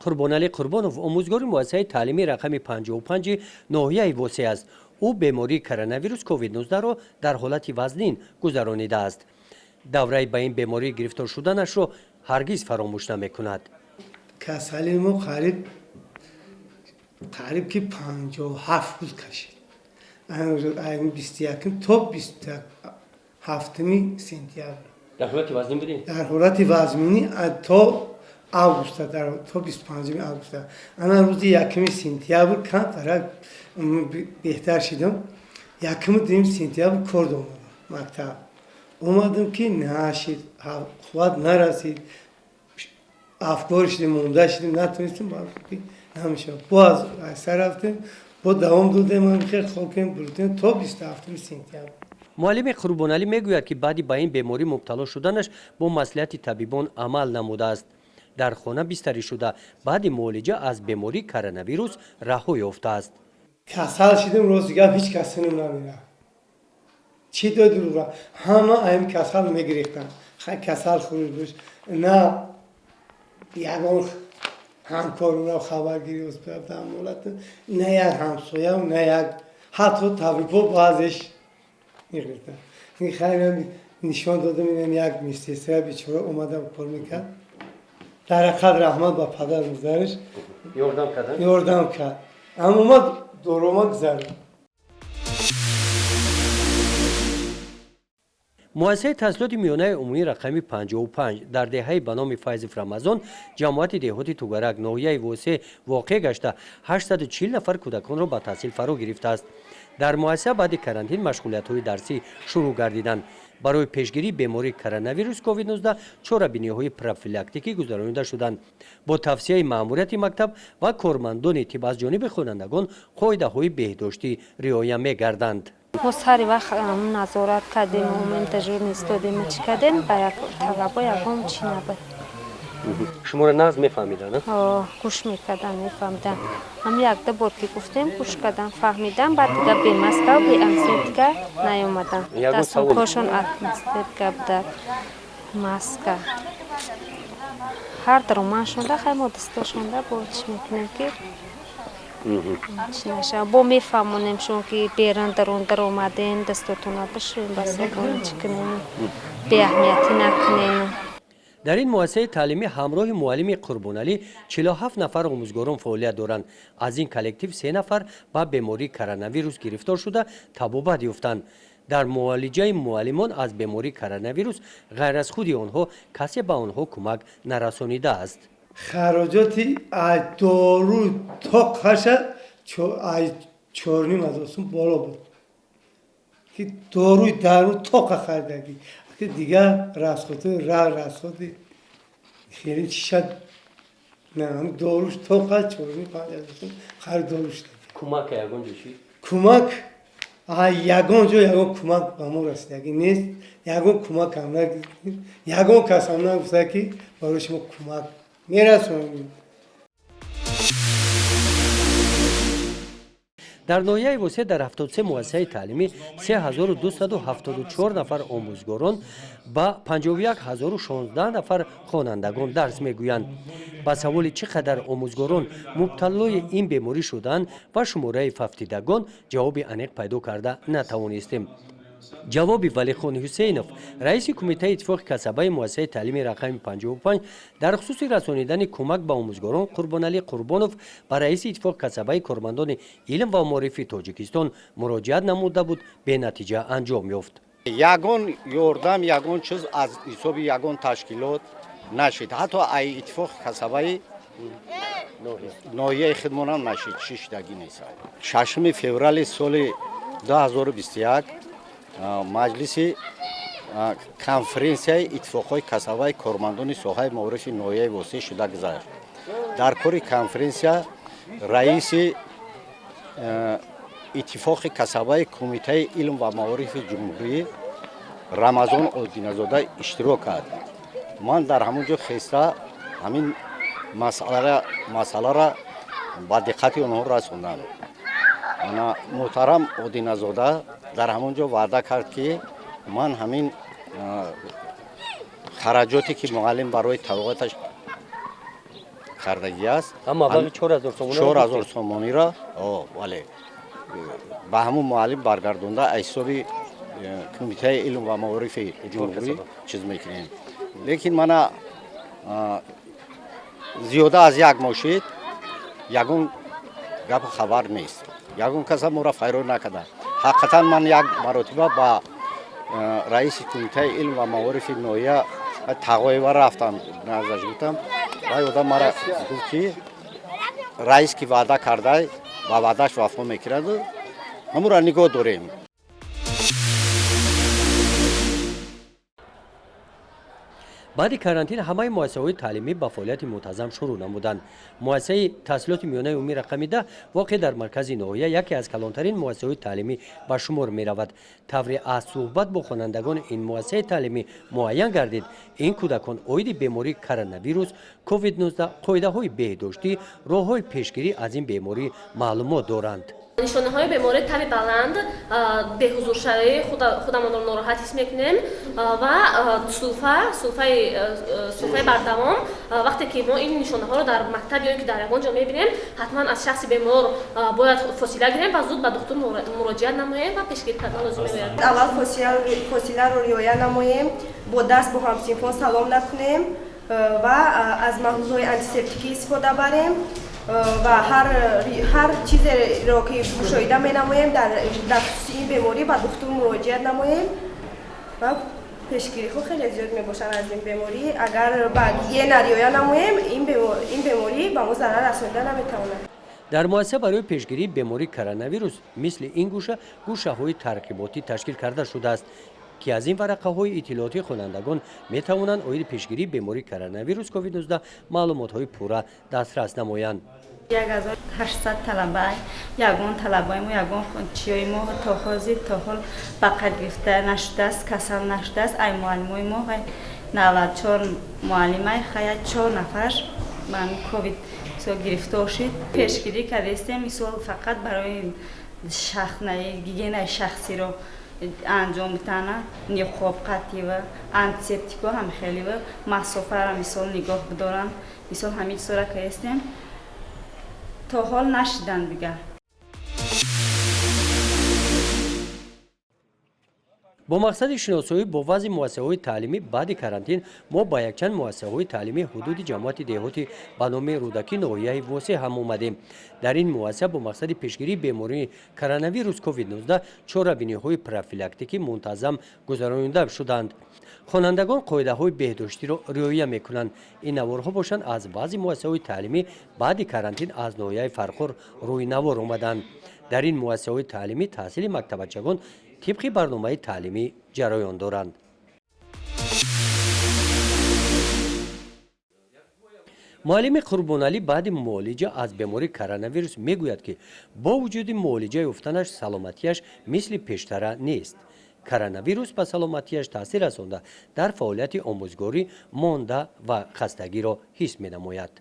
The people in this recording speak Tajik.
قربانعلی قربانوف آموزگار مؤسسه تعلیمی رقم 55 ناحیه وسه است. او بیماری کرونا ویروس کووید 19 را در حالت وزنین گذرانیده است. دوره به این بیماری گرفتار شدنش را هرگز فراموش نمی‌کند. کسالی ما قریب که 57 روز کشید. این 21 تا 27 سپتامبر. در حالت وزنین بودین؟ در حالت وزنینی تا آگوست، تا 25 آگوست. انا روز 1 سپتامبر کم فرق بهتر شدم. 1 سپتامبر کار دارم مکتب. اومدم که نشد، خود نرسید. افکار شدیم مونده شدیم نتونستیم باید نمیشه. باز سر رفتیم با دوام دادیم من خیلی خاکم بردیم تا 27 سپتامبر. معلم قربانعلی میگوید که بعد به این بیماری مبتلا شدنش با مصلحت طبیبان عمل نموده است. در خانه بستری شده بعد معالجه از بیماری کرونا ویروس رها یافته است. کسل شدیم روز دیگه هیچ کسی نمیره. چی دادن همه این کسل میگرفتن. کسل خورد نه یگان همکارون را خبرگیری اسپرد مولت نه یک همسایه و نه یک حتی طبیبا بعضش میگرفتن. این خیلی نشان دادم اینم یک مستیسه بیچاره اومده کار میکرد. در قدر رحمت با پدر مادرش یاردم کرد. اما ما دورما گذاریم. مؤسسه تحصیلات میانه عمومی رقم 55 در دهه به نام فیض رمضان جماعت دهاتی توگرک ناحیه وسه واقع گشته 840 نفر کودکان را به تحصیل فرا گرفته است. در مؤسسه بعد کرانتین مشغولیت‌های درسی شروع گردیدند. برای پیشگیری بیماری کرونا ویروس کووید 19 4 بینی‌های پروفیلاکتیکی گذرانیده شدند. با توصیه مأموریت مکتب و کارمندان تیب از جانب خوانندگان قاعده‌های بهداشتی رعایت می‌گردند. ما هر وقت نظارت کردیم و منتظر نیستادیم چی کردیم با یک طلبا یکم چی نبود. شما را ناز میفهمیدن؟ گوش میکردن میفهمیدن. هم یک دو بار که گفتیم گوش کردن فهمیدن بعد دیگه به مسکه و به انسیت که نیومدن. دستم کاشون انسیت که بوده مسکه. هر درمان شده خیلی ما دستاشونده با چی میکنیم که با میفهمونیم شون که بیرون در اومدین دستاتون بشویم بس اون چی کنیم به اهمیتی نکنیم. در این مؤسسه تعلیمی همراه معلم قربانعلی 47 نفر آموزگاران فعالیت دارند. از این کلکتیو 3 نفر با بیماری کرونا ویروس گرفتار شده تبابت یافتند. در معالجه معلمان از بیماری کرونا ویروس غیر از خود آنها کسی به آنها کمک نرسانیده است. خراجاتی دارو تا خرشه 4.5 بالا بود که داروی تا خریدگی که دیگه رسخوتی خیلی چی شد نه داروش تا 4.5 خرید داروش کمک یگان جوشی؟ کمک یگان جو یگان کمک به ما رسیدگی نیست. یگان کمک هم نگیدیم. یگان کس هم نگفته که برای شما کمک میرسونیم. در ناحیه وسه در 73 مؤسسه تعلیمی 3274 نفر آموزگاران و 51016 نفر خوانندگان درس میگویند. با سوال چقدر آموزگاران مبتلای این بیماری شدند و شماره ففتیدگان جواب انیق پیدا کرده نتوانستیم. جواب ولیخان حسینوف رئیس کمیته اتفاق کسبه مؤسسه تعلیمی رقم 55 در خصوص رسانیدن کمک به آموزگاران قربانعلی قربانوف به رئیس اتفاق کسبه کارمندان علم و معرفی تاجیکستان مراجعت نموده بود به نتیجه انجام یافت. یگان یاردم یگان چیز از حساب یگان تشکیلات نشد. حتی ای اتفاق کسبه ناحیه خدمت هم نشد. 6 دقیقه نیست. 6 فوریه سال 2021 مجلس کنفرانسیای اتفاقهای کسبه کارمندان ساحه معرفی ناحیه وسه شده گذشت. در کار کنفرانسیا رئیس اتفاق کسبه کمیته علم و معرفی جمهوری رمضان آدینه‌زاده اشتراک کرد. من در همونجا خسته همین مسئله را با دقت آنها رساندم. محترم آدینه‌زاده در همونجا وعده کرد که من همین خراجاتی که معلم برای تبلیغاتش кардагӣ аст. маблаги 4000 сомон 4000 сомониро вале ба ҳамун муаллим баргардонда аз ҳисоби кумитаи илм ва маорифи ҷумҳурӣ чиз мекунем. лекин мана зиёда аз як мошид ягон гапу хабар нест. ягон каса моро файрон накарда. ҳақиқатан ман як маротиба ба раиси кумитаи илм ва маорифи ноҳия тағоива рафтам, наздаш гуфтам. вай одам мара гуфт ки раис ки ваъда кардай ба ваъдаш вафо мекунад, ҳамонро нигоҳ дорем. баъди карантин ҳамаи муассисаҳои таълимӣ ба фаъолияти мунтазам шурӯъ намуданд. муассисаи таҳсилоти миёнаи умумии рақами 10 воқеъ дар маркази ноҳия яке аз калонтарин муассисаҳои таълимӣ ба шумор меравад. тавре аз суҳбат бо хонандагони ин муассисаи таълимӣ муайян гардид, ин кӯдакон оиди бемории коронавирус COVID-19 қоидаҳои беҳдоштӣ, роҳҳои пешгирӣ аз ин беморӣ маълумот доранд. нишонаҳои бемории таби баланд, беҳузуршавӣ, худамонро нороҳат ҳис мекунем ва суфаи бардавом. вақте ки мо ин нишонаҳоро дар мактаб ё ки дар ягон ҷо мебинем, ҳатман аз шахси бемор бояд фосила гирем ва зуд ба доктор муроҷиат намоем ва пешгирӣ кардан лозим меояд. аввал фосиларо риоя намоем, бо даст бо ҳамсинфон салом накунем ва аз маҳсулҳои антисептикӣ истифода барем ва ҳар чизеро ки мушоҳида менамоем дар хусуси ин беморӣ ба доктор муроҷиат намоем ва пешгириҳо хеле зиёд мебошанд аз ин беморӣ. агар ба гигиена риоя намоем, ин беморӣ ба мо зарар расонида наметавонад. дар муассиса барои пешгирии бемории коронавирус мисли ин гӯша гӯшаҳои тарғиботӣ ташкил карда шудааст ки аз ин варақаҳои иттилоотии хонандагон метавонанд оиди пешгирии бемории коронавирус COVID-19 маълумотҳои пурра дастрас намоянд. 1800 талаба, ягон талабаи мо, ягон чиёи мо то ҳозир то ҳол ба қайд гирифта нашудааст, касал нашудааст. ай муаллимои мо 94 муаллимаи хая 4 нафар ман ковид гирифтор шуд. пешгирӣ кардастем, мисол фақат барои гигиенаи шахсиро анҷом битана, ниқоб қатӣ ва антисептико ҳам хеле ва масофаро мисол нигоҳ бидорам, мисол ҳамин чизора кардастем. то ҳол нашидан дигар. бо мақсади шиносоӣ бо вазъи муассисаҳои таълимӣ баъди карантин мо ба якчанд муассисаҳои таълимӣ ҳудуди ҷамоати деҳотӣ ба номи рӯдакӣ ноҳияи восеъ ҳам омадем. дар ин муассиса бо мақсади пешгирии бемории коронавирус COVID-19 чорабиниҳои профилактикӣ мунтазам гузаронида шуданд. хонандагон қоидаҳои беҳдоштиро риоя мекунанд. ин наворҳо бошанд аз баъзи муассисаҳои таълимӣ баъди карантин аз ноҳияи фархор рӯйнавор омаданд. дар ин муассисаҳои таълимӣ таҳсили мактабачагон тибқи барномаи таълимӣ ҷараён доранд. муаллими Қурбоналӣ баъди муолиҷа аз бемории коронавирус мегӯяд ки бо вуҷуди муолиҷа ёфтанаш саломатияш мисли пештара нест. коронавирус ба саломатияш таъсир расонда дар фаъолияти омӯзгорӣ монда ва хастагиро ҳис менамояд.